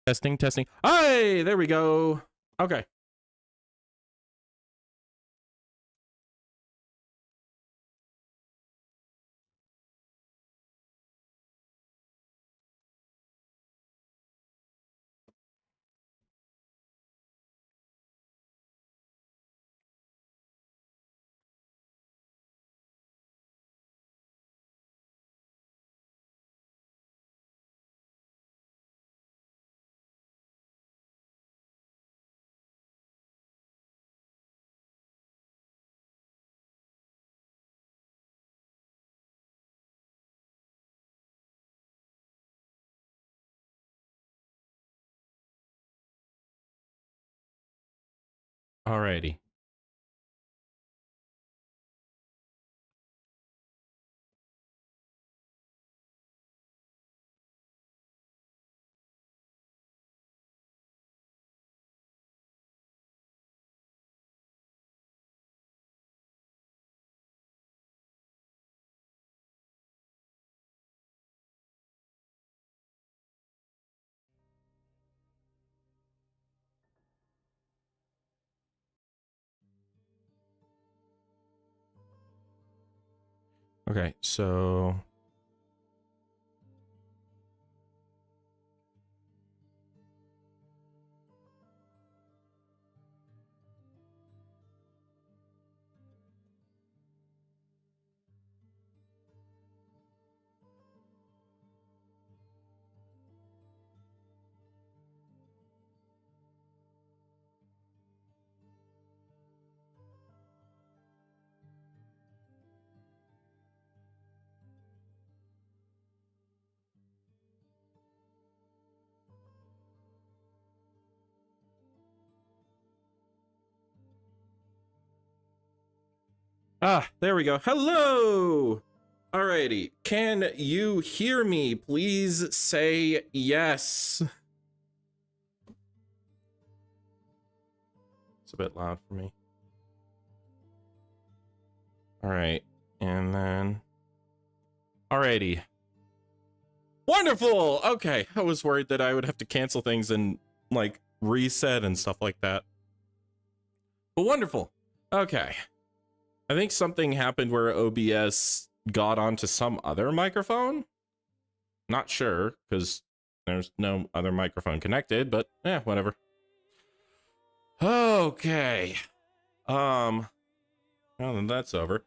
Testing, testing. Hey, there we go. Okay. Alrighty. Okay, so there we go. Hello. Alrighty. Can you hear me? Please say yes. It's a bit loud for me. All right. And then alrighty. Wonderful. Okay. I was worried that I would have to cancel things and like reset and stuff like that. But wonderful. Okay. I think something happened where OBS got onto some other microphone. Not sure, because there's no other microphone connected, but yeah, whatever. Okay. Now that that's over.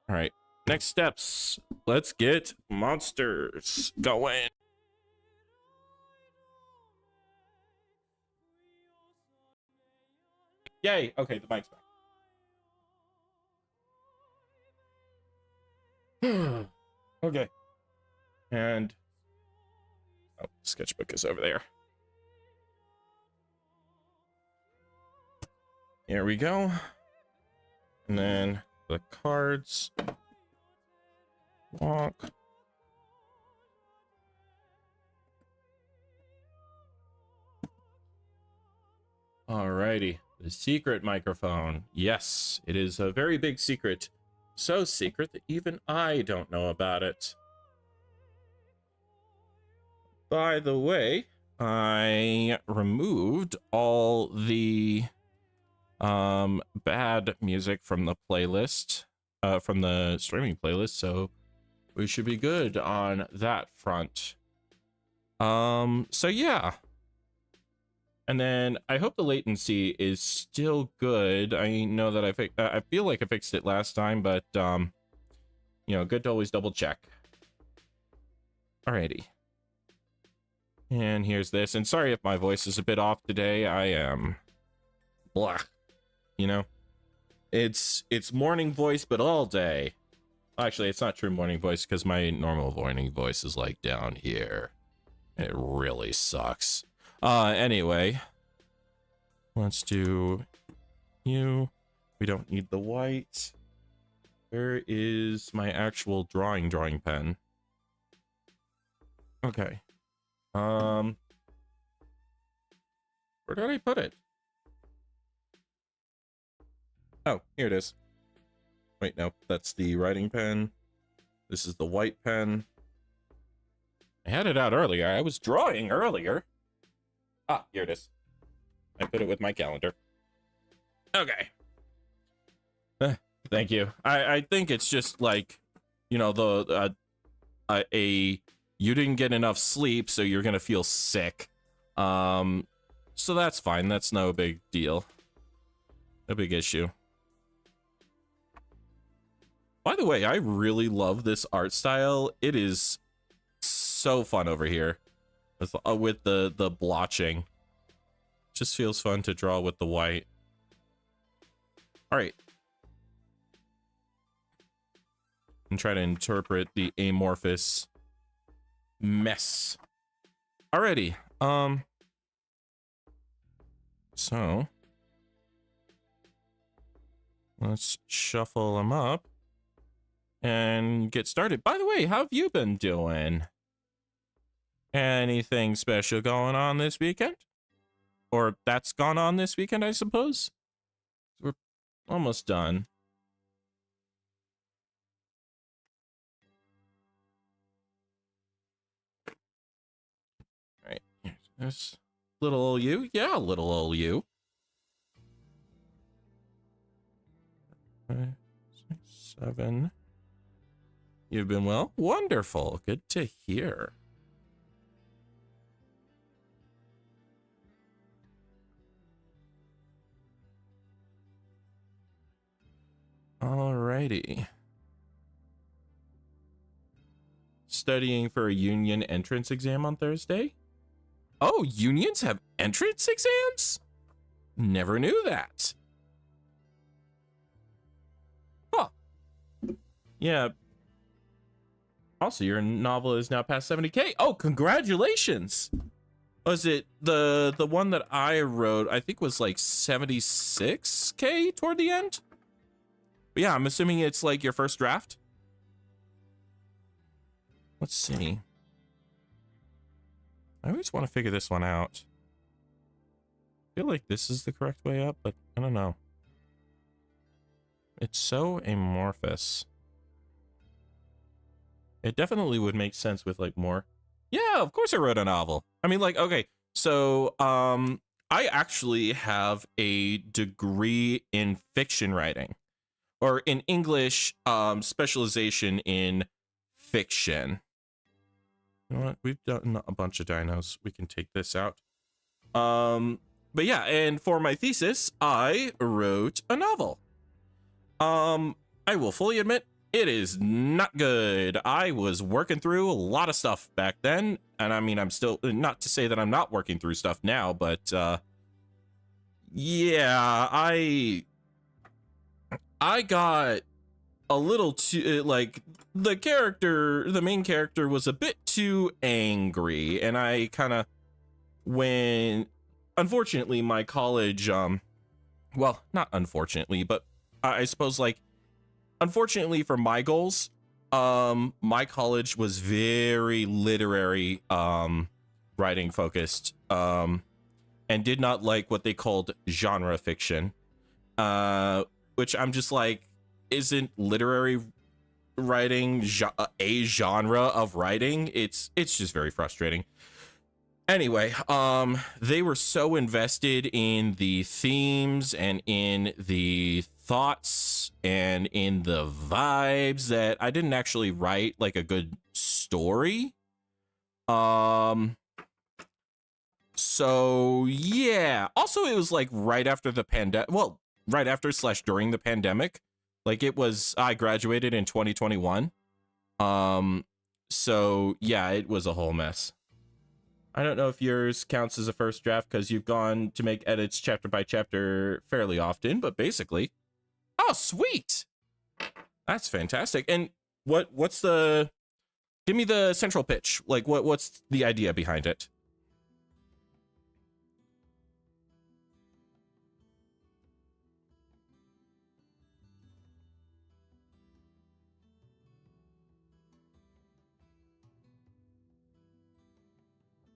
All right. Next steps. Let's get monsters going. Yay. Okay, the mic's back. Okay. And oh, sketchbook is over there. Here we go. And then the cards. Walk. Alrighty. The secret microphone. Yes, it is a very big secret. So secret that even I don't know about it. By the way, I removed all the bad music from the playlist, from the streaming playlist, so we should be good on that front. So yeah. And then I hope the latency is still good. I know that I feel like I fixed it last time, but you know, good to always double check. Alrighty. And here's this. And sorry if my voice is a bit off today. I am blah. You know, it's morning voice, but all day. Actually, it's not true morning voice because my normal morning voice is like down here. It really sucks. Anyway, let's do you. We don't need the white. Where is my actual drawing pen? Okay. Where did I put it? Oh, here it is. Wait, no, that's the writing pen. This is the white pen. I had it out earlier. I was drawing earlier. Ah, here it is. I put it with my calendar. Okay. Thank you. I think it's just like, you know, you didn't get enough sleep, so you're gonna feel sick. So that's fine. That's no big deal. No big issue. By the way, I really love this art style. It is so fun over here with the blotching. Just feels fun to draw with the white. All right. And try to interpret the amorphous mess. Alrighty. So let's shuffle them up and get started. By the way, how have you been doing? Anything special going on this weekend? Or that's gone on this weekend, I suppose? We're almost done. All right, here's this. Little old you? Yeah, little old you. 5, 6, 7. You've been well? Wonderful. Good to hear. Alrighty. Studying for a union entrance exam on Thursday? Oh, unions have entrance exams? Never knew that. Huh. Yeah. Also, your novel is now past 70K. Oh, congratulations. Was it the one that I wrote, I think was like 76K toward the end? But yeah, I'm assuming it's like your first draft. Let's see. I always want to figure this one out. I feel like this is the correct way up, but I don't know. It's so amorphous. It definitely would make sense with like more. Yeah, of course I wrote a novel. I mean, like, okay, so I actually have a degree in fiction writing, or in English, specialization in fiction. You know what? We've done a bunch of dinos. We can take this out. But yeah, and for my thesis, I wrote a novel. I will fully admit, it is not good. I was working through a lot of stuff back then, and I mean, I'm still, not to say that I'm not working through stuff now, but yeah, I got a little too, like, the main character was a bit too angry, and I kind of, unfortunately, my college, well, not unfortunately, but I suppose, like, unfortunately for my goals, my college was very literary, writing focused, and did not like what they called genre fiction, which I'm just like, isn't literary writing a genre of writing? It's just very frustrating. Anyway, they were so invested in the themes and in the thoughts and in the vibes that I didn't actually write like a good story. So yeah. Also, it was like right after the pandemic. Well, right after / during the pandemic. Like it was, I graduated in 2021. So yeah, it was a whole mess. I don't know if yours counts as a first draft because you've gone to make edits chapter by chapter fairly often, but basically. Oh, sweet. That's fantastic. And what's give me the central pitch. Like what's the idea behind it?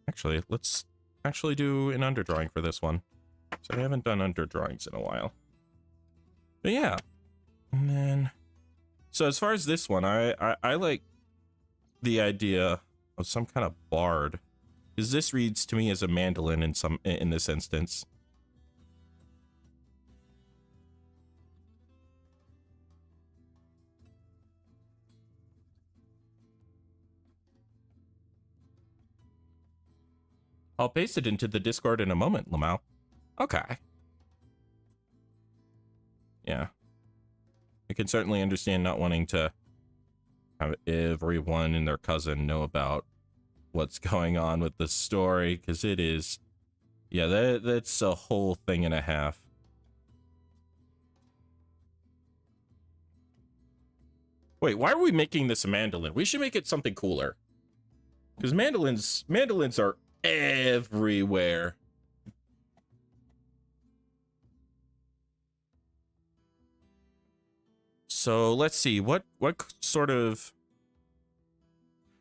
Actually, let's actually do an underdrawing for this one. So I haven't done underdrawings in a while. But yeah. And then, so as far as this one, I like the idea of some kind of bard. Because this reads to me as a mandolin in this instance. I'll paste it into the Discord in a moment, Lamau. Okay. Yeah. I can certainly understand not wanting to have everyone and their cousin know about what's going on with the story, because it is, yeah, that's a whole thing and a half. Wait, why are we making this a mandolin? We should make it something cooler, because mandolins are everywhere. So let's see, what sort of,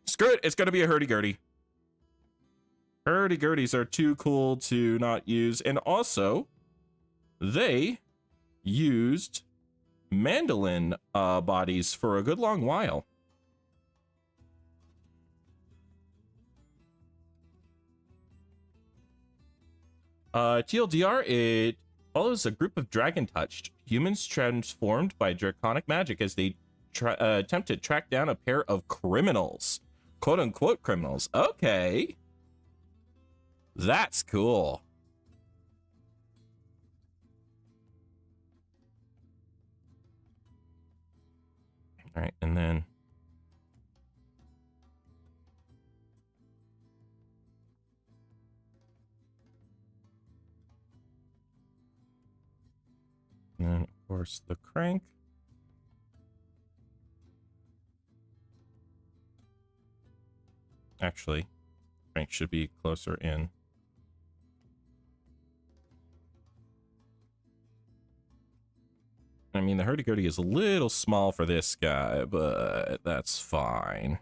screw it, it's gonna be a hurdy-gurdy. Hurdy-gurdies are too cool to not use, and also they used mandolin bodies for a good long while. TLDR, it follows a group of dragon-touched humans transformed by draconic magic as they attempt to track down a pair of criminals. Quote-unquote criminals. Okay. That's cool. All right, and then of course the crank. Actually, crank should be closer in. I mean, the hurdy-gurdy is a little small for this guy, but that's fine.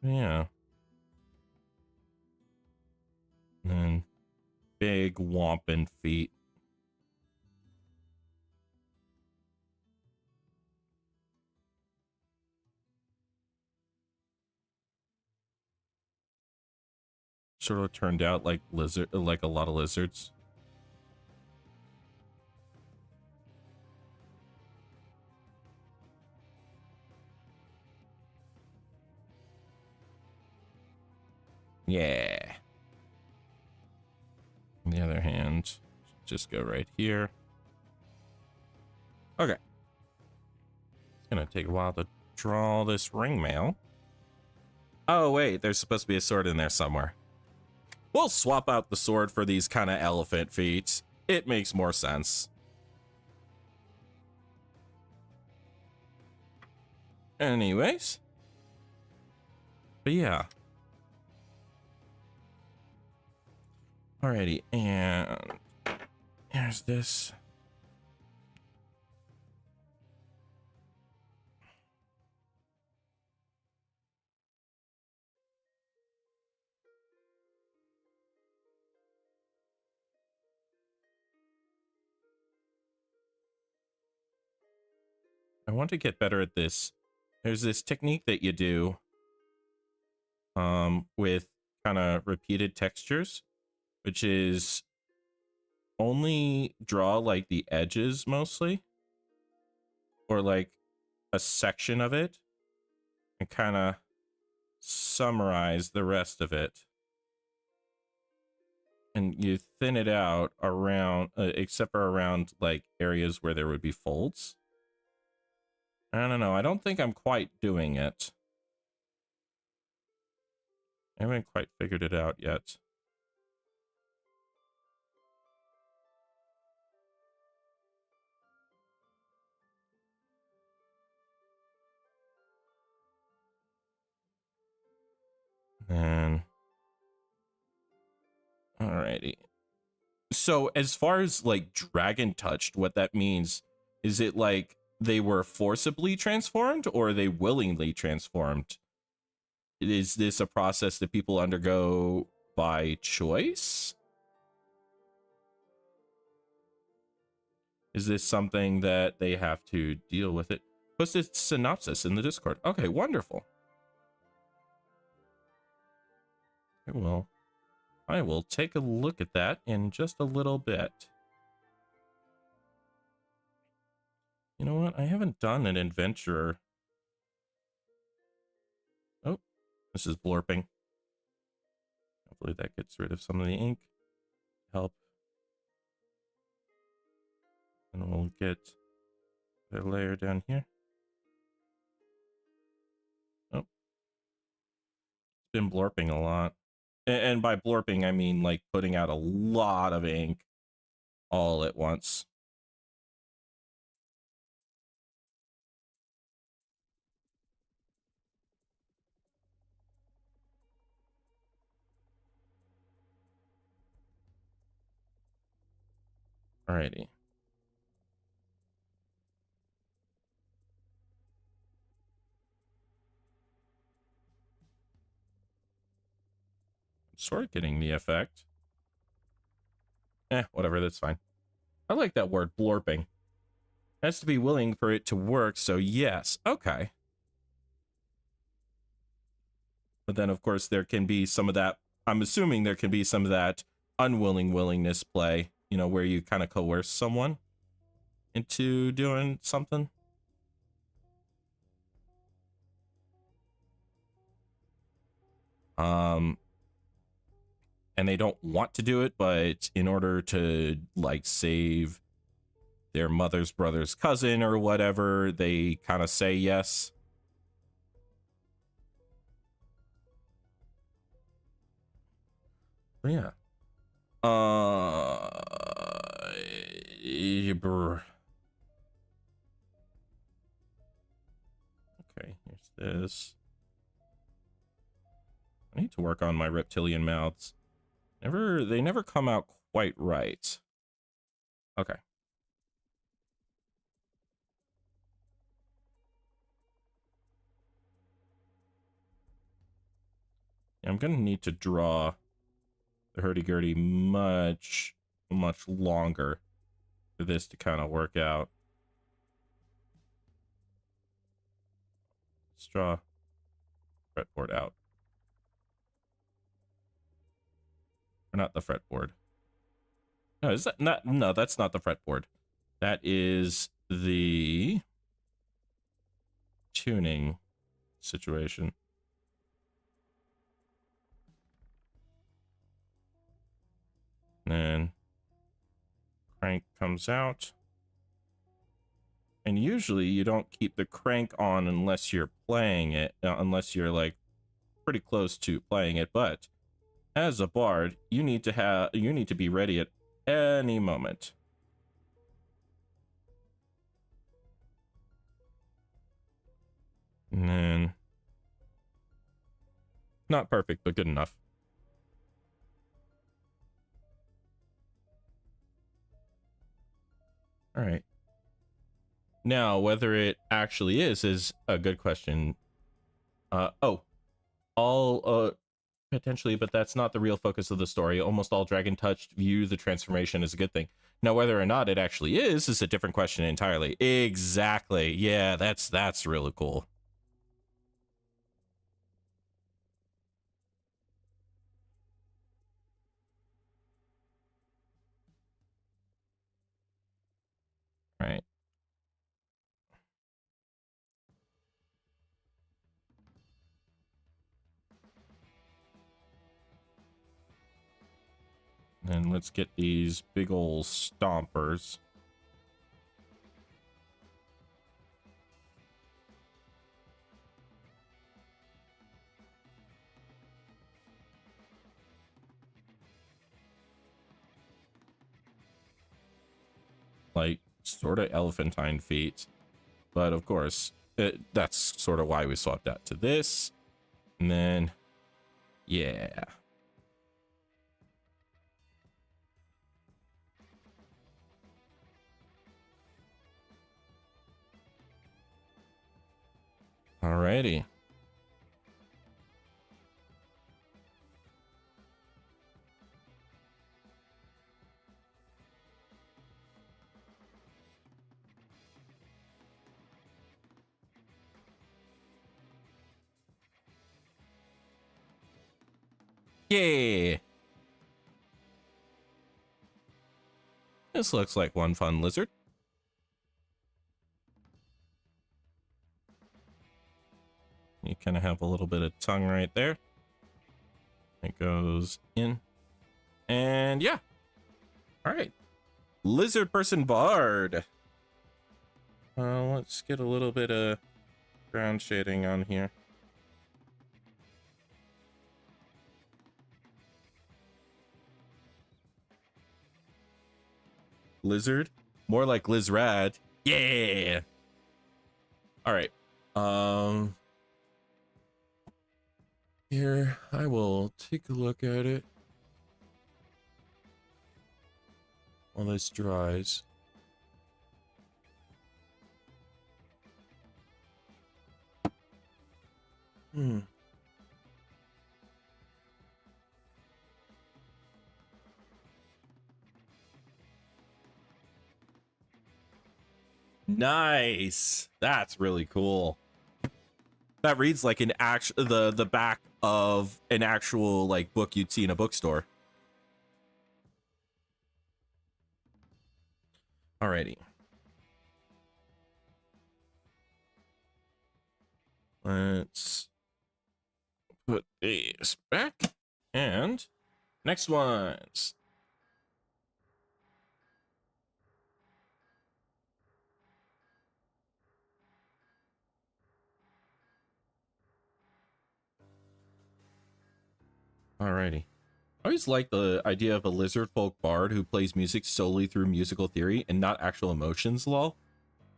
Yeah. And then big whomping feet. Sort of turned out like like a lot of lizards. Yeah. On the other hand, just go right here. Okay. It's gonna take a while to draw this ring mail. Oh wait, there's supposed to be a sword in there somewhere. We'll swap out the sword for these kind of elephant feet. It makes more sense. Anyways. But yeah. Alrighty, and here's this. I want to get better at this. There's this technique that you do with kind of repeated textures, which is only draw like the edges mostly, or like a section of it, and kind of summarize the rest of it. And you thin it out around, except for around like areas where there would be folds. I don't know. I don't think I'm quite doing it. I haven't quite figured it out yet. And alrighty. So as far as like dragon touched, what that means, is it like they were forcibly transformed or are they willingly transformed? Is this a process that people undergo by choice? Is this something that they have to deal with it? Posted synopsis in the Discord. Okay, wonderful. I will take a look at that in just a little bit. You know what? I haven't done an adventurer. Oh, this is blorping. Hopefully that gets rid of some of the ink. Help. And we'll get the layer down here. Oh, it's been blorping a lot. And by blorping, I mean like putting out a lot of ink all at once. Alrighty. Sort of getting the effect. Whatever, that's fine. I like that word, blorping. Has to be willing for it to work, so yes. Okay. But then, of course, there can be some of that. I'm assuming there can be some of that unwilling willingness play, you know, where you kind of coerce someone into doing something. And they don't want to do it, but in order to like save their mother's brother's cousin or whatever, they kind of say yes. But yeah. Okay, here's this. I need to work on my reptilian mouths. They never come out quite right. Okay. I'm gonna need to draw the hurdy-gurdy much longer for this to kind of work out. Let's draw fretboard out. Or not the fretboard. No, is that not? No, that's not the fretboard. That is the tuning situation. And then crank comes out. And usually you don't keep the crank on unless you're playing it, unless you're like pretty close to playing it. But as a bard, you need to be ready at any moment. And then not perfect, but good enough. All right. Now, whether it actually is a good question. All potentially, but that's not the real focus of the story. Almost all Dragon Touched view the transformation as a good thing. Now, whether or not it actually is a different question entirely. Exactly. Yeah, that's really cool. Right. And let's get these big ol' stompers. Like, sort of elephantine feet. But of course, that's sort of why we swapped out to this. And then, yeah. Alrighty. Yeah. This looks like one fun lizard. You kind of have a little bit of tongue right there. It goes in. And yeah. All right. Lizard person bard. Let's get a little bit of ground shading on here. Lizard? More like Lizrad. Yeah. All right. Here, I will take a look at it while this dries. Nice. That's really cool. That reads like an the back of an actual like book you'd see in a bookstore. Alrighty. Let's put these back. And next ones. Alrighty. I always like the idea of a lizard folk bard who plays music solely through musical theory and not actual emotions, lol.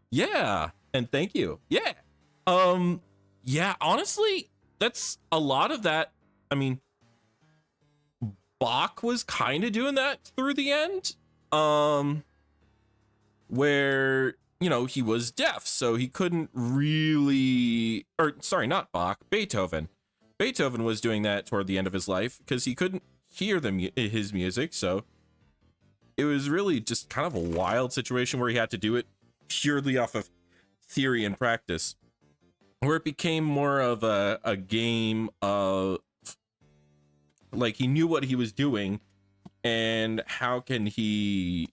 Yeah, and thank you. Yeah. Yeah, honestly, that's a lot of that. I mean, Bach was kind of doing that through the end. Where, you know, he was deaf, so he couldn't really, or sorry, not Bach, Beethoven. Beethoven was doing that toward the end of his life because he couldn't hear his music, so it was really just kind of a wild situation where he had to do it purely off of theory and practice, where it became more of a game of like he knew what he was doing and how can he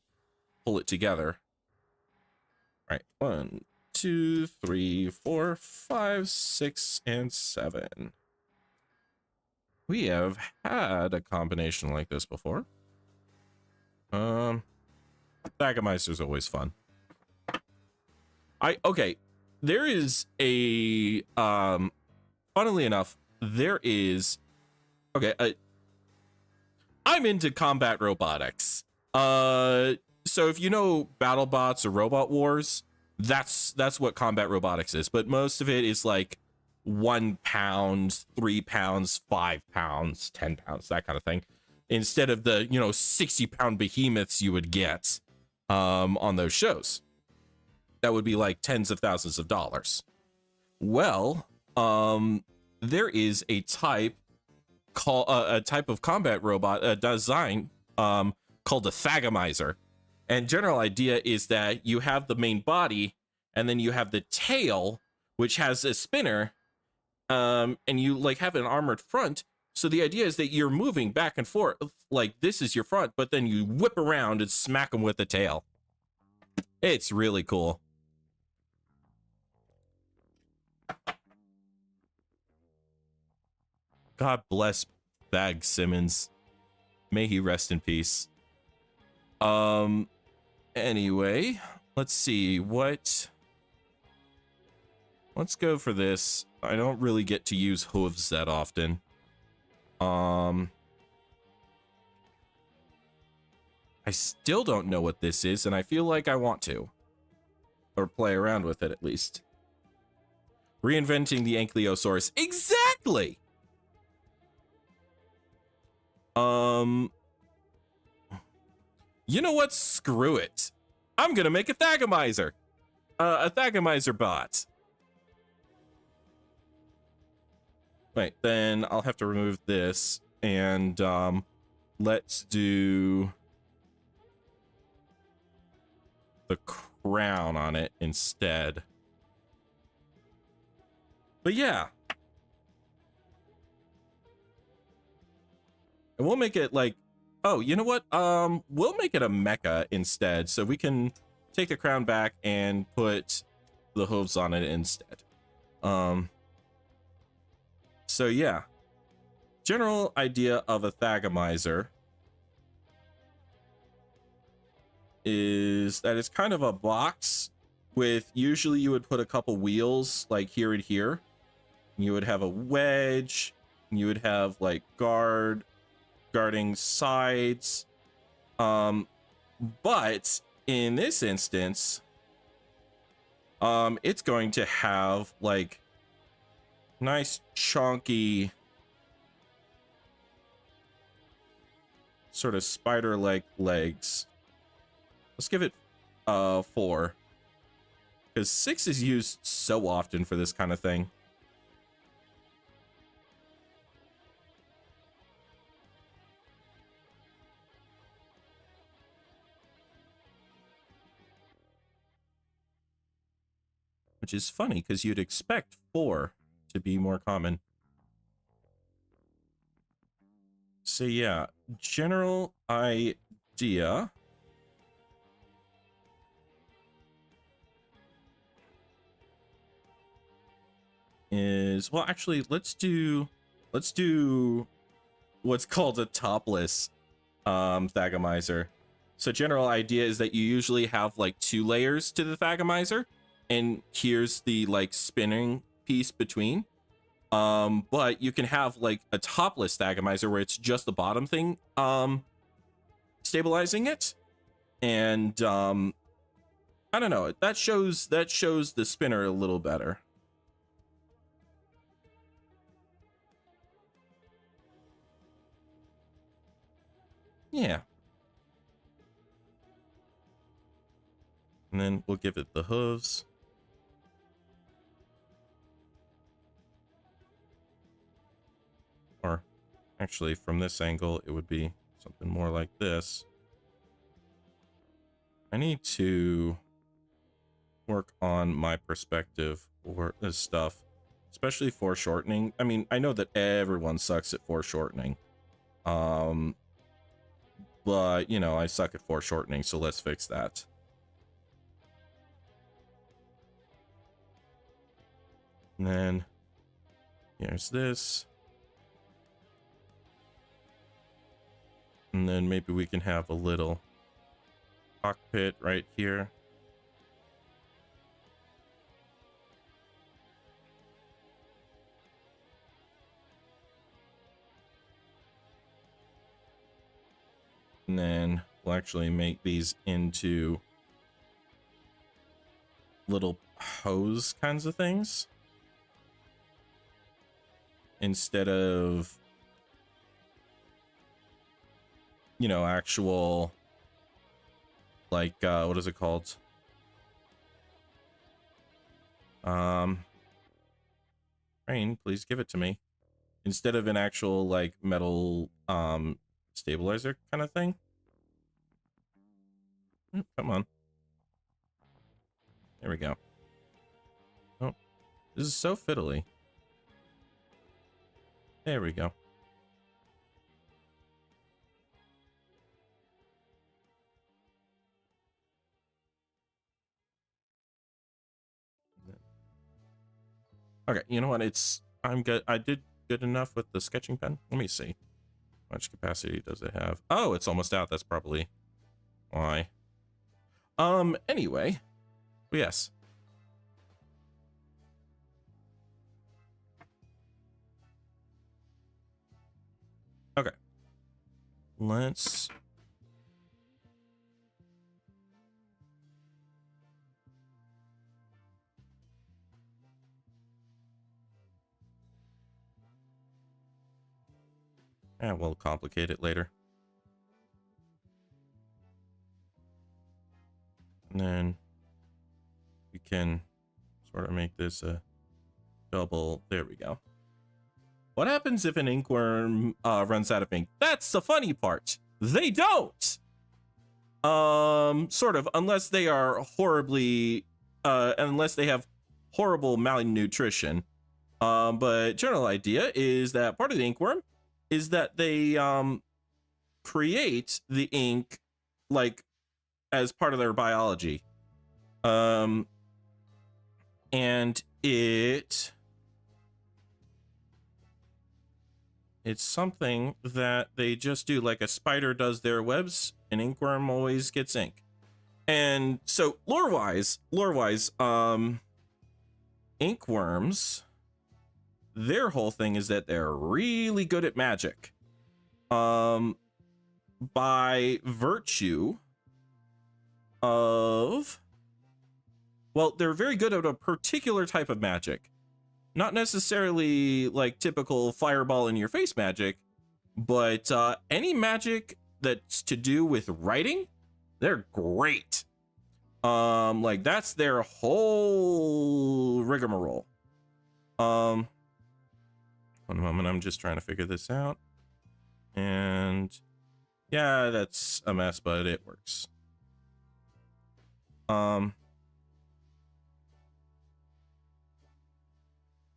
pull it together. All right, 1, 2, 3, 4, 5, 6, and 7. We have had a combination like this before. Thagameister's always fun. Okay, there is a funnily enough, there is I'm into combat robotics. So if you know BattleBots or Robot Wars, that's what combat robotics is, but most of it is like 1 pound, 3 pounds, 5 pounds, 10 pounds, that kind of thing, instead of the 60-pound behemoths you would get on those shows. That would be like tens of thousands of dollars. Well, there is a type of combat robot design called a Thagomizer. And general idea is that you have the main body and then you have the tail, which has a spinner, and you like have an armored front. So the idea is that you're moving back and forth, like this is your front, but then you whip around and smack them with the tail. It's really cool. God bless Bag Simmons. May he rest in peace. Anyway, let's see what. Let's go for this. I don't really get to use hooves that often. I still don't know what this is, and I feel like I want to. Or play around with it, at least. Reinventing the Ankylosaurus. Exactly! You know what? Screw it. I'm gonna make a Thagomizer. A Thagomizer bot. Wait, then I'll have to remove this, and let's do the crown on it instead. But yeah. And we'll make it like, oh, you know what? We'll make it a mecha instead, so we can take the crown back and put the hooves on it instead. So yeah, general idea of a thagomizer is that it's kind of a box with, usually you would put a couple wheels like here and here. You would have a wedge, you would have like guarding sides. But in this instance, it's going to have like nice chunky sort of spider-like legs. Let's give it 4, because 6 is used so often for this kind of thing. Which is funny because you'd expect 4 to be more common. So yeah, general idea is, well, actually, let's do what's called a topless thagomizer. So general idea is that you usually have like 2 layers to the thagomizer, and here's the like spinning piece between. But you can have like a topless thagomizer where it's just the bottom thing stabilizing it, and I don't know, that shows the spinner a little better. Yeah. And then we'll give it the hooves. Or actually, from this angle, it would be something more like this. I need to work on my perspective for this stuff, especially foreshortening. I mean, I know that everyone sucks at foreshortening. But, you know, I suck at foreshortening, so let's fix that. And then here's this. And then maybe we can have a little cockpit right here. And then we'll actually make these into little hose kinds of things, instead of, you know, actual, like, what is it called? Rain, please give it to me. Instead of an actual, like, metal, stabilizer kind of thing. Come on. There we go. Oh, this is so fiddly. There we go. Okay, you know what? I'm good. I did good enough with the sketching pen. Let me see. How much capacity does it have? Oh, it's almost out. That's probably why. Anyway. Yes. Okay. Let's... And we'll complicate it later. And then we can sort of make this a double. There we go. What happens if an inkworm runs out of ink? That's the funny part. They don't. Sort of, unless they are horribly, unless they have horrible malnutrition. But general idea is that part of the inkworm is that they create the ink like as part of their biology. And it's something that they just do, like a spider does their webs, an inkwyrm always gets ink. And so lore-wise, inkwyrms, their whole thing is that they're really good at magic. By virtue of, well, they're very good at a particular type of magic. Not necessarily like typical fireball in your face magic, but any magic that's to do with writing, they're great. Like that's their whole rigmarole. One moment, I'm just trying to figure this out. And yeah, that's a mess, but it works.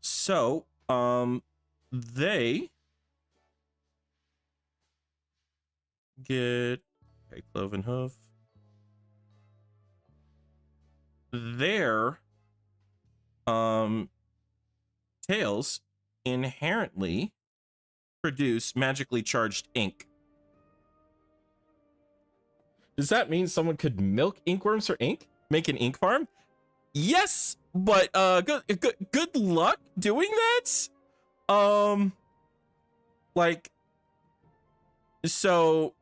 So, they get, okay, cloven hoof. Their tails inherently produce magically charged ink. Does that mean someone could milk inkwyrms for ink? Make an ink farm? Yes, but good luck doing that. Like, so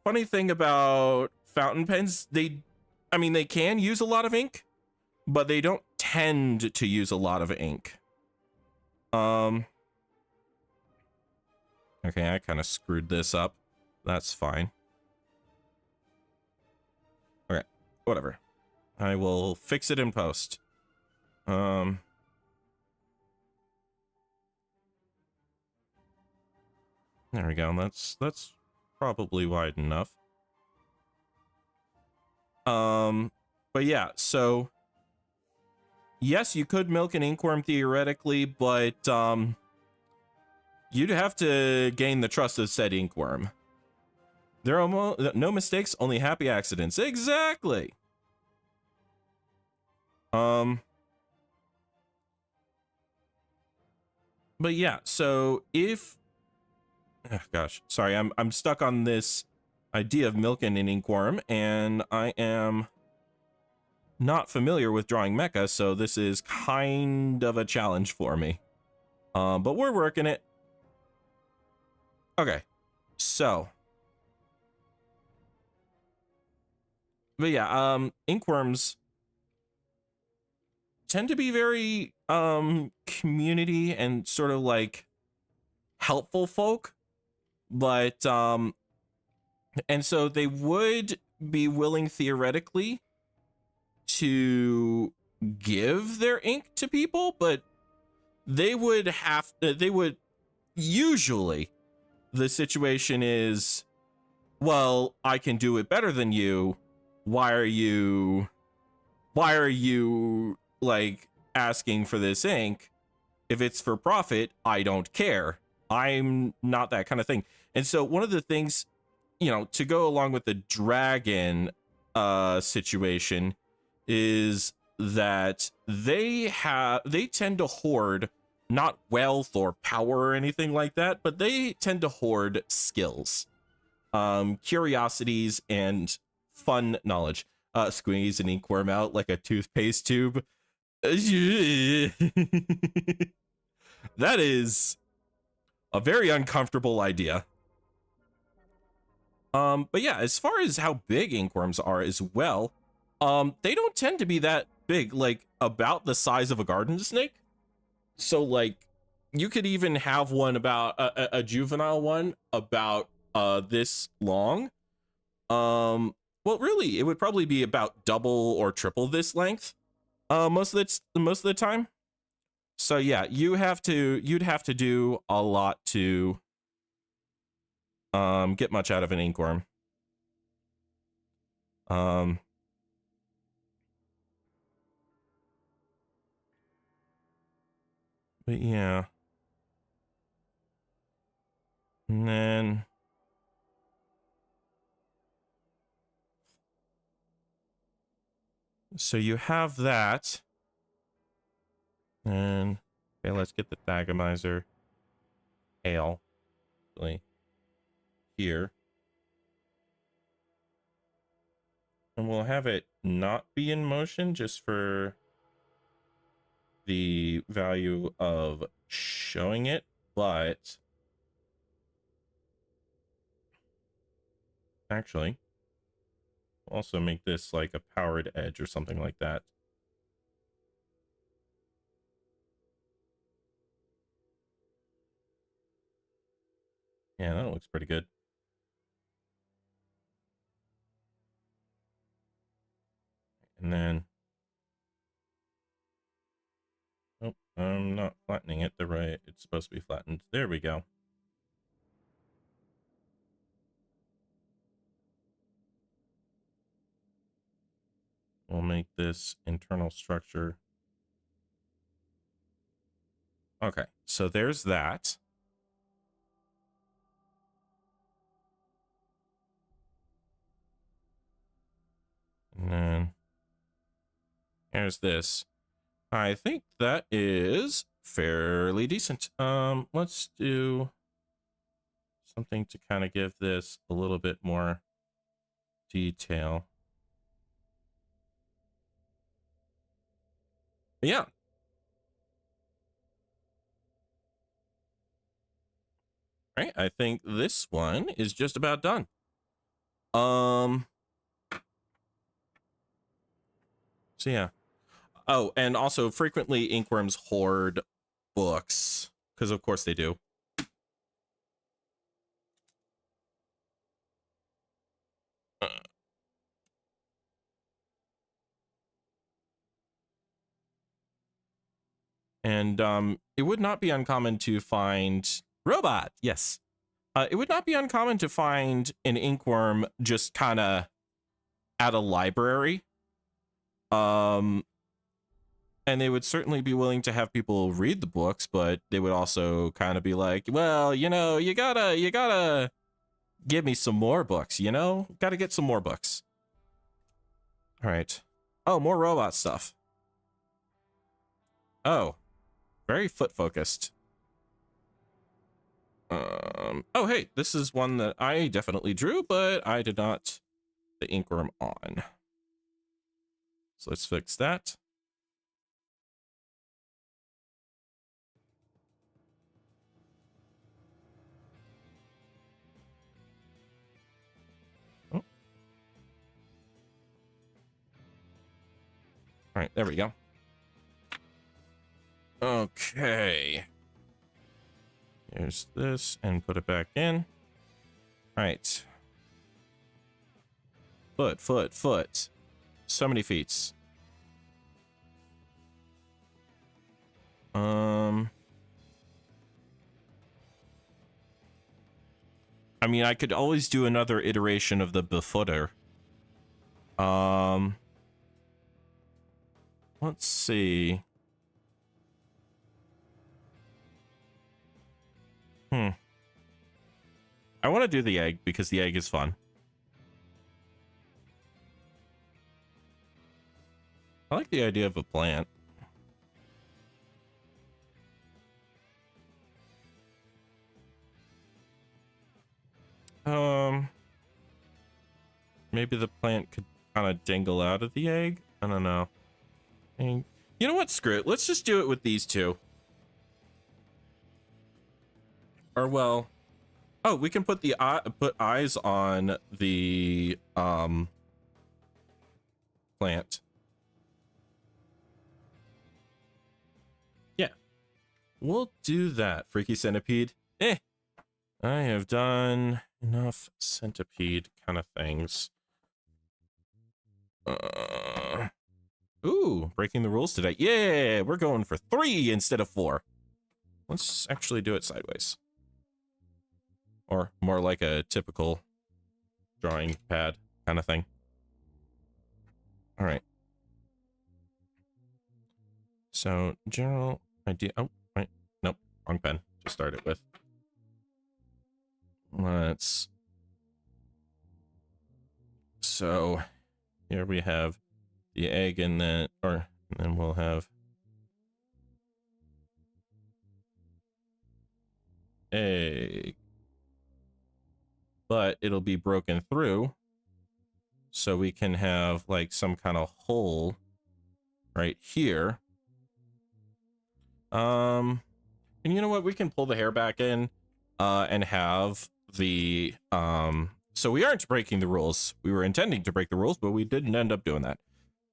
funny thing about fountain pens, they can use a lot of ink, but they don't tend to use a lot of ink. Okay, I kind of screwed this up. That's fine. Okay, whatever. I will fix it in post. There we go. That's probably wide enough. But yeah, so yes, you could milk an inkwyrm theoretically, but you'd have to gain the trust of said inkwyrm. There are no mistakes, only happy accidents. Exactly. But yeah, so if, oh gosh, sorry, I'm stuck on this idea of milking an inkwyrm, and I am not familiar with drawing mecha, so this is kind of a challenge for me. But we're working it. Okay, so, but yeah, inkwyrms tend to be very community and sort of like helpful folk, but and so they would be willing theoretically to give their ink to people, but they would usually, the situation is, well, I can do it better than you. Why are you like asking for this ink? If it's for profit, I don't care. I'm not that kind of thing. And so one of the things, you know, to go along with the dragon situation is that they tend to hoard not wealth or power or anything like that, but they tend to hoard skills, curiosities, and fun knowledge. Squeeze an inkwyrm out like a toothpaste tube. That is a very uncomfortable idea. But yeah, as far as how big inkwyrms are as well, they don't tend to be that big, like about the size of a garden snake. So like you could even have one about a juvenile one about this long. Well, really, it would probably be about double or triple this length. Most of the time. So yeah, you'd have to do a lot to get much out of an inkwyrm. But yeah. And then so you have that. And okay, let's get the Thagomizer tail here. And we'll have it not be in motion just for the value of showing it, but actually also make this like a powered edge or something like that. Yeah, that looks pretty good. And then, oh, I'm not flattening it the right, it's supposed to be flattened. There we go. We'll make this internal structure. Okay, so there's that. And then here's this. I think that is fairly decent. Let's do something to kind of give this a little bit more detail. But yeah. Right, I think this one is just about done. So yeah. Oh, and also frequently Inkwyrms hoard books, because of course they do. And it would not be uncommon to find robot. Yes. It would not be uncommon to find an Inkwyrm just kind of at a library. And they would certainly be willing to have people read the books, but they would also kind of be like, well, you know, you gotta give me some more books, you know? Gotta get some more books. All right. Oh, more robot stuff. Oh, very foot focused. Oh, hey, this is one that I definitely drew, but I did not the Inkwyrm on. So let's fix that. Oh. All right, there we go. Okay. Here's this and put it back in. All right. Foot. So many feet. I mean, I could always do another iteration of the befooter. Let's see. I want to do the egg because the egg is fun. I like the idea of a plant. Maybe the plant could kind of dangle out of the egg. I don't know. You know what? Screw it. Let's just do it with these two. Or well, oh, we can put the put eyes on the plant. Yeah, we'll do that. Freaky centipede. I have done enough centipede kind of things. Ooh, breaking the rules today. Yeah, we're going for 3 instead of 4. Let's actually do it sideways. Or more like a typical drawing pad kind of thing. All right. So general idea. Oh, wait. Nope. Wrong pen to start it with. let's, so here we have the egg and then we'll have egg, but it'll be broken through. So we can have like some kind of hole right here. And you know what? We can pull the hair back in, and have the, so we aren't breaking the rules. We were intending to break the rules, but we didn't end up doing that.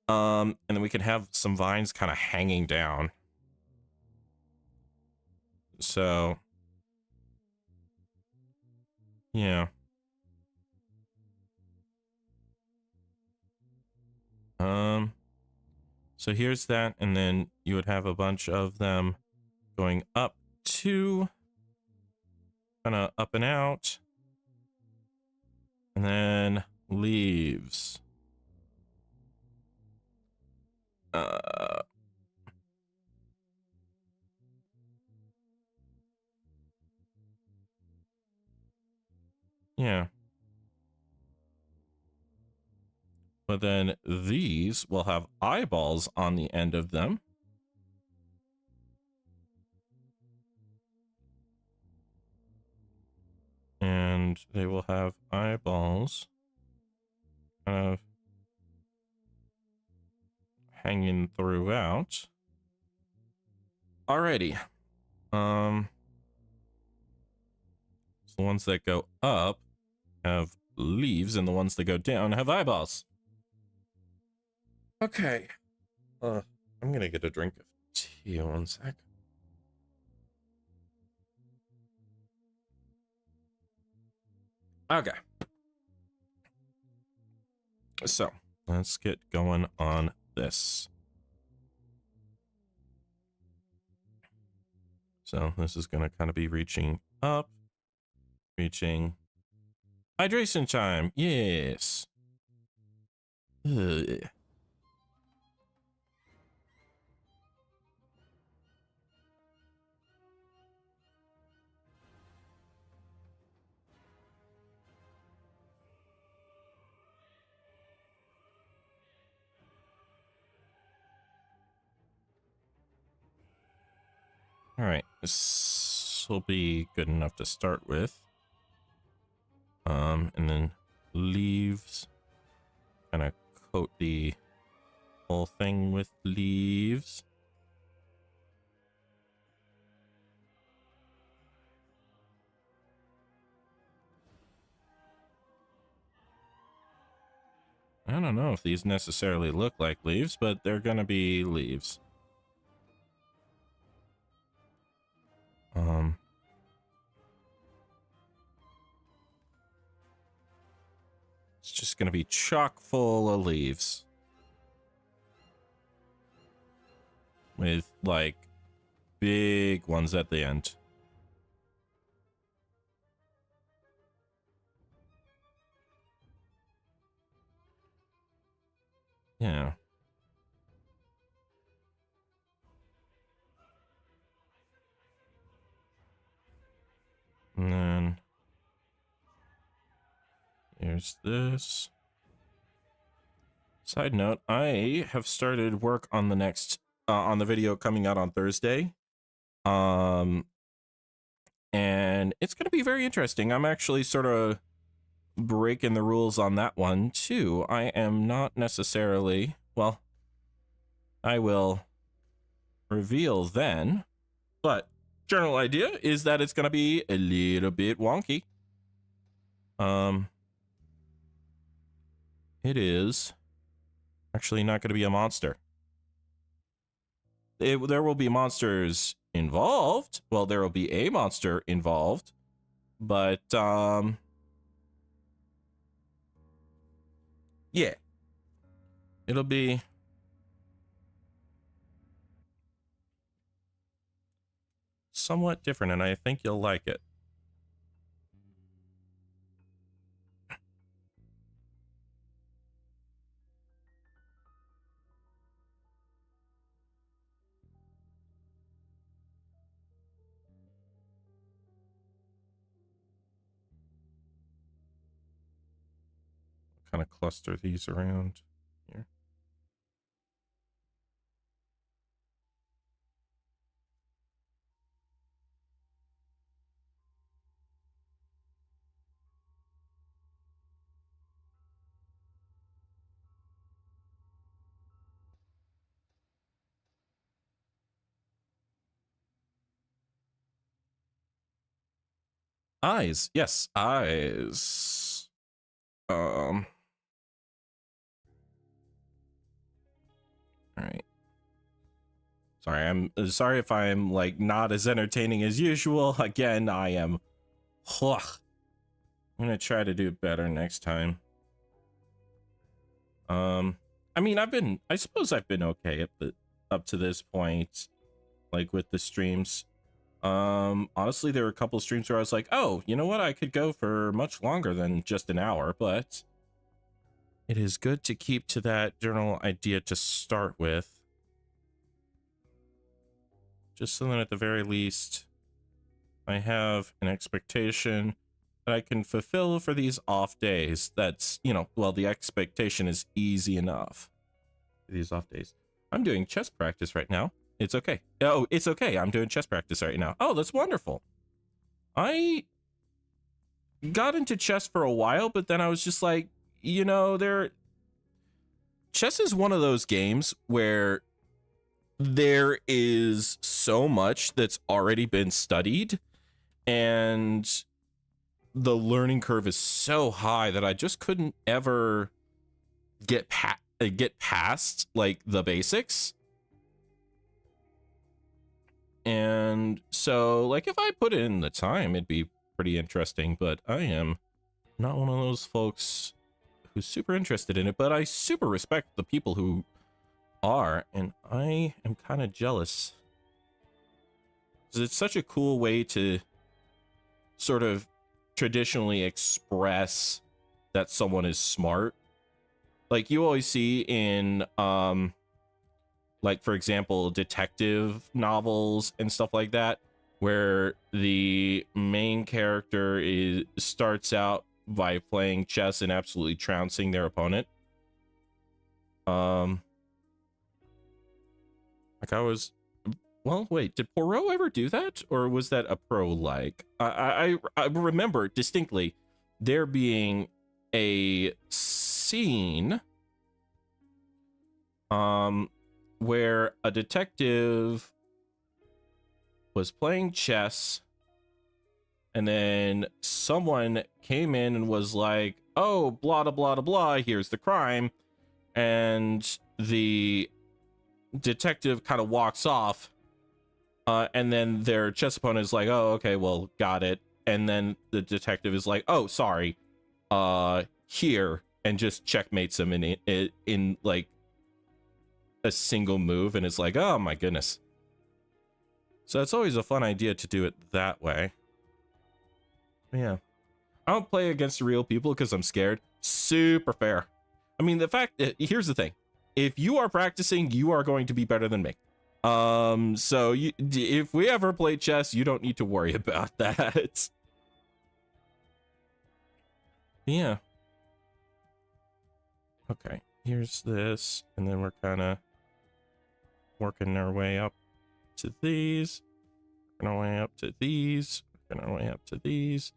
And then we can have some vines kind of hanging down. So, yeah. So here's that, and then you would have a bunch of them going up to, kind of up and out, and then leaves. Yeah. But then these will have eyeballs on the end of them. And they will have eyeballs kind of hanging throughout. Alrighty. So the ones that go up have leaves, and the ones that go down have eyeballs. Okay. I'm gonna get a drink of tea. One sec. Okay. So let's get going on this. So this is gonna kind of be reaching up, reaching hydration time. Yes. Ugh. All right, this will be good enough to start with. And then leaves, kind of coat the whole thing with leaves. I don't know if these necessarily look like leaves, but they're gonna be leaves. It's just gonna be chock full of leaves. With, like, big ones at the end. Yeah. And then here's this. Side note, I have started work on the next, on the video coming out on Thursday. And it's going to be very interesting. I'm actually sort of breaking the rules on that one too. I am not necessarily, well, I will reveal then, but general idea is that it's going to be a little bit wonky. It is actually not going to be a monster. There will be monsters involved. Well, there will be a monster involved, but yeah, it'll be somewhat different, and I think you'll like it. kind of cluster these around here. Eyes. Yes, eyes. All right. Sorry, I'm sorry if I'm like not as entertaining as usual. Again, I am. Ugh. I'm gonna try to do better next time. I mean, I suppose I've been okay up to this point, like with the streams. Honestly, there were a couple of streams where I was like, oh, you know what? I could go for much longer than just an hour, but it is good to keep to that general idea to start with. Just so that at the very least, I have an expectation that I can fulfill for these off days. That's, you know, well, the expectation is easy enough for these off days. I'm doing chess practice right now. It's okay. Oh, it's okay. I'm doing chess practice right now. Oh, that's wonderful. I got into chess for a while, but then I was just like, you know, chess is one of those games where there is so much that's already been studied, and the learning curve is so high that I just couldn't ever get past like the basics. And so, like, if I put in the time, it'd be pretty interesting, but I am not one of those folks who's super interested in it, but I super respect the people who are, and I am kind of jealous. Because it's such a cool way to sort of traditionally express that someone is smart. Like, you always see in, like, for example, detective novels and stuff like that, where the main character starts out by playing chess and absolutely trouncing their opponent. Like well, wait, did Poirot ever do that? Or was that a pro-like? I remember distinctly there being a scene where a detective was playing chess, and then someone came in and was like, oh, blah, blah, blah, blah, here's the crime. And the detective kind of walks off, and then their chess opponent is like, oh, okay, well, got it. And then the detective is like, oh, sorry, here, and just checkmates him in like a single move, and it's like, oh my goodness. So it's always a fun idea to do it that way. Yeah, I don't play against real people because I'm scared. Super fair. I mean, the fact that, here's the thing, if you are practicing, you are going to be better than me. So if we ever play chess, you don't need to worry about that. Yeah. Okay, here's this, and then we're kind of working our way up to these, working our way up to these, working our way up to these.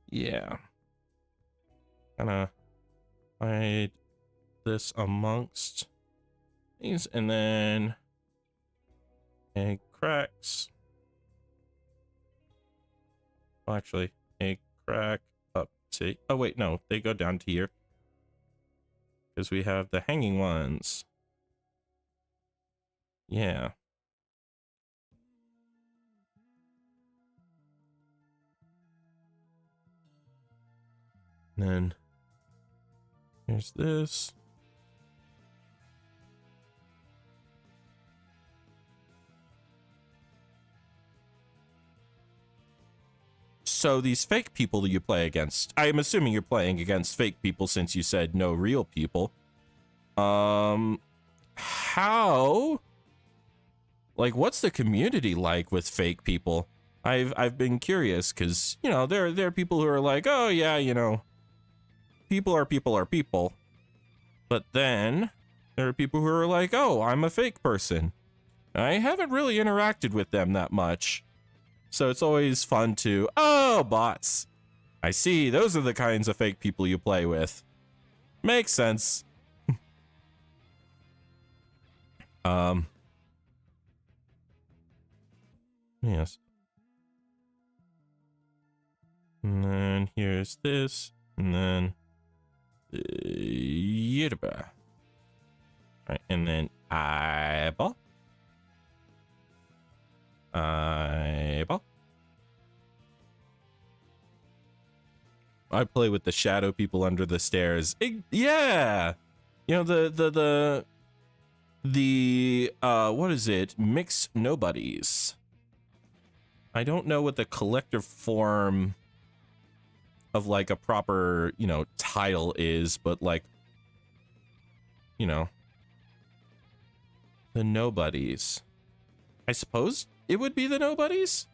Yeah. Kind of hide this amongst these, and then egg cracks. Well, actually, egg crack up to, oh wait, no, they go down to here, because we have the hanging ones. Yeah. And then here's this. So these fake people that you play against, I am assuming you're playing against fake people since you said no real people. How, like, what's the community like with fake people? I've been curious, because, you know, there are people who are like, oh yeah, you know, people are people are people. But then there are people who are like, oh, I'm a fake person. I haven't really interacted with them that much. So it's always fun to, oh, bots. I see, those are the kinds of fake people you play with. Makes sense. Yes. And then here's this, and then Yerba. Right, and then eyeball. Eyeball. I play with the shadow people under the stairs. Yeah. You know, the what is it? Mixed nobodies. I don't know what the collective form of like a proper, you know, title is, but like, you know, the nobodies. I suppose it would be the nobodies.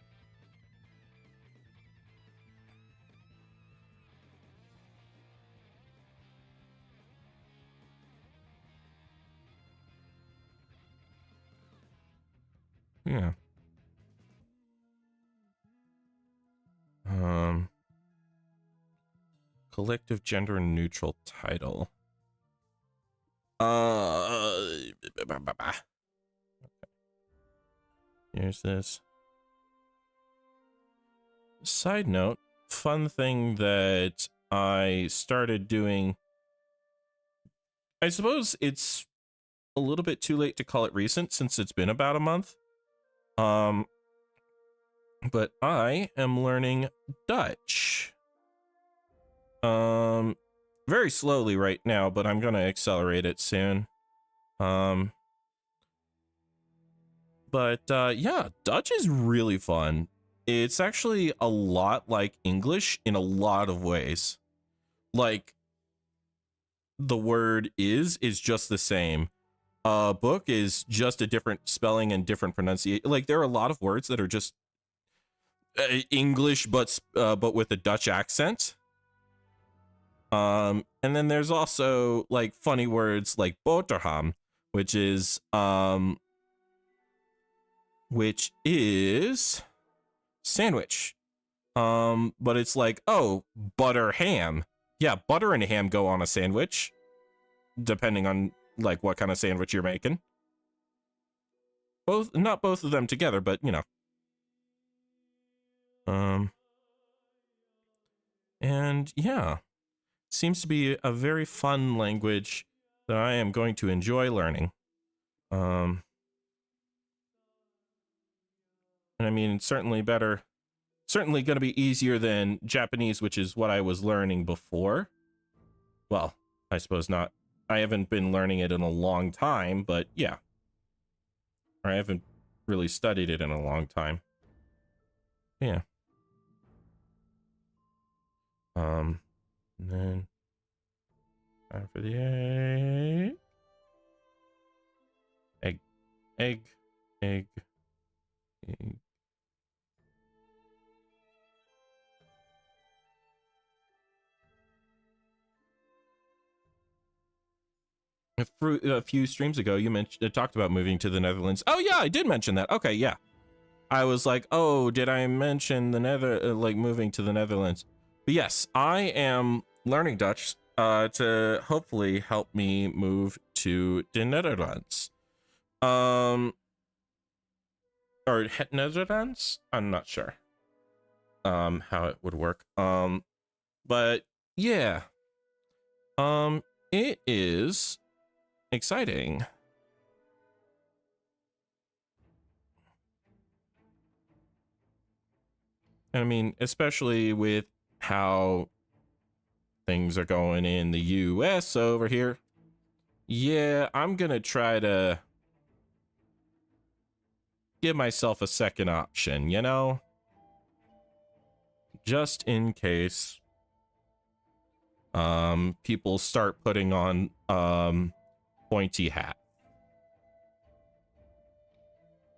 Yeah. Collective gender neutral title. Here's this. Side note, fun thing that I started doing. I suppose it's a little bit too late to call it recent since it's been about a month. But I am learning Dutch. Very slowly right now, but I'm gonna accelerate it soon. But yeah, Dutch is really fun. It's actually a lot like English in a lot of ways. Like, the word is just the same. Book is just a different spelling and different pronunciation. Like, there are a lot of words that are just English, but with a Dutch accent. And then there's also like funny words like boterham, which is sandwich. But it's like, oh, butter ham. Yeah, butter and ham go on a sandwich, depending on like what kind of sandwich you're making. Not both of them together, but you know. And yeah, seems to be a very fun language that I am going to enjoy learning. And I mean, it's certainly going to be easier than Japanese, which is what I was learning before. Well, I suppose not. I haven't been learning it in a long time, but yeah. I haven't really studied it in a long time. Yeah. And then time for the egg. Egg. A few streams ago, you talked about moving to the Netherlands. Oh yeah, I did mention that. Okay, yeah. I was like, oh, did I mention the moving to the Netherlands? But yes, I am learning Dutch to hopefully help me move to the Netherlands. Or het Netherlands? I'm not sure how it would work. But yeah. It is exciting. I mean, especially with how things are going in the US over here. Yeah, I'm gonna try to give myself a second option, you know? Just in case people start putting on pointy hat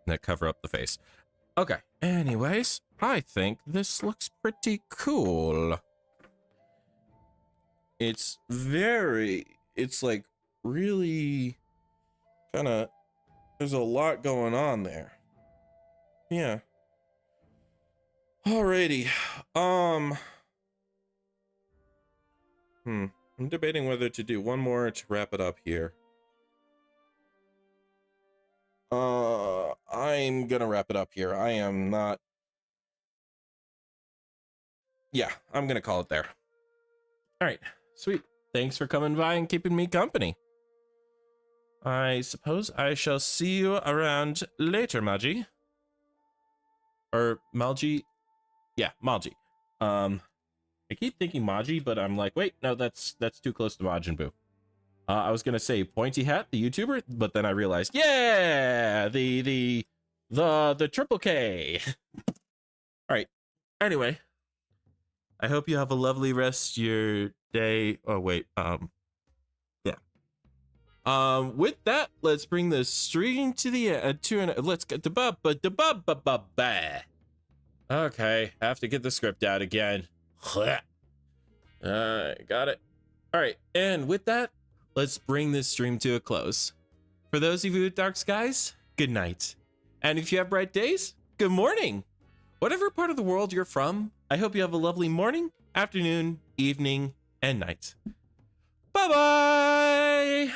that cover up the face. Okay, anyways, I think this looks pretty cool. It's like really kind of, there's a lot going on there. Yeah. Alrighty. I'm debating whether to do one more to wrap it up here. I'm gonna wrap it up here. I am not. Yeah, I'm gonna call it there. All right, sweet. Thanks for coming by and keeping me company. I suppose I shall see you around later, Maji. Or Malji. Yeah, Malji. I keep thinking Maji, but I'm like, wait, no, that's too close to Majin Buu. I was gonna say Pointy Hat, the YouTuber, but then I realized, yeah, the triple K. All right. Anyway, I hope you have a lovely rest of your day. Oh wait, yeah. With that, let's bring the stream to the let's get the Okay, have to get the script out again. Got it. All right, and with that, let's bring this stream to a close. For those of you with dark skies, good night. And if you have bright days, good morning. Whatever part of the world you're from, I hope you have a lovely morning, afternoon, evening, and night. Bye-bye!